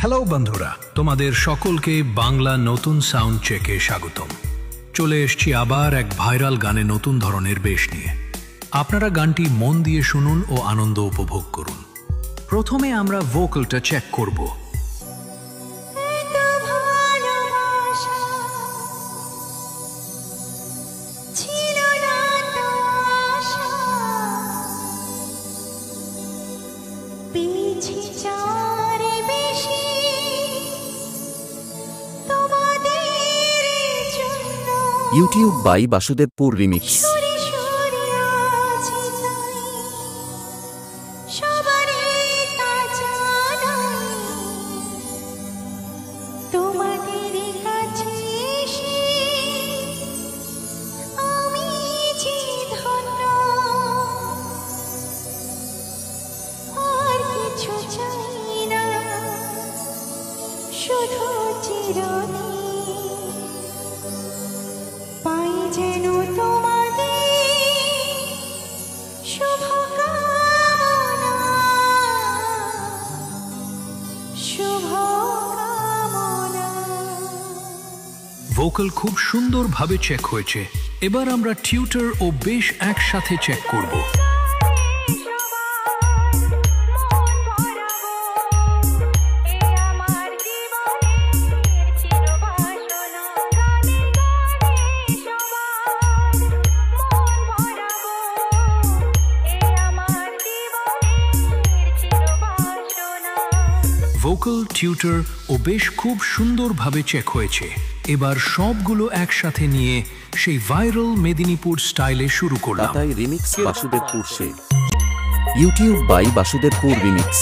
Hello বন্ধুরা, তোমাদের সকলকে বাংলা নতুন সাউন্ড চেকে স্বাগতম। চলে এসেছি আবার এক ভাইরাল গানে নতুন ধরনের বেশ নিয়ে। আপনারা গানটি মন দিয়ে শুনুন ও আনন্দ উপভোগ করুন। প্রথমে আমরা ভোকালটা চেক করব। YouTube by Basudebpur remix. Vocal খুব সুন্দরভাবে চেক হয়েছে। এবার আমরা টিউটার ও বেশ একসাথে চেক করব। ভোকাল, টিউটার ও বেশ খুব সুন্দরভাবে চেক হয়েছে। এবার সবগুলো একসাথে নিয়ে সেই ভাইরাল মেদিনীপুর স্টাইলে শুরু করলাম। তাই রিমিক্স বাসুদেবপুর সে। YouTube by Basudebpur remix.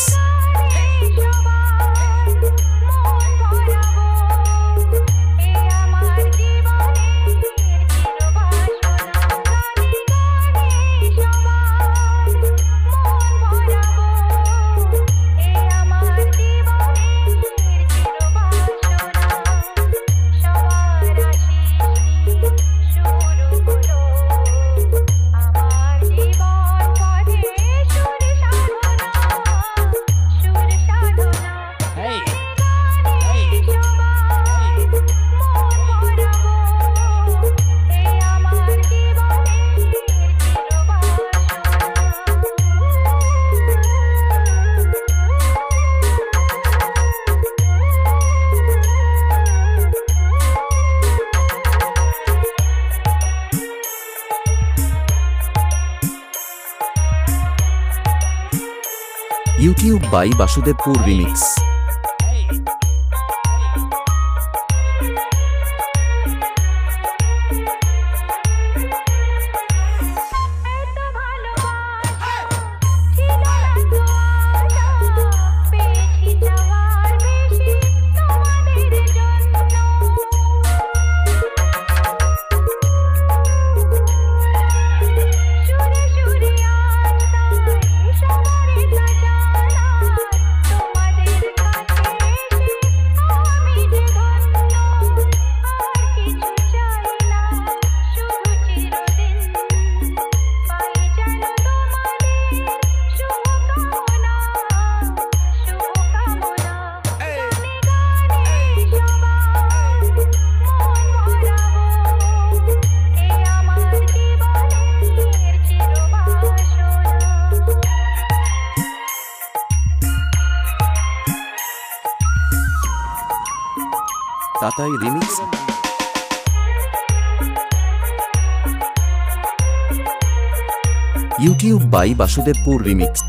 YouTube by Basudebpur remix. Tatai remix. YouTube by Basudebpur remix.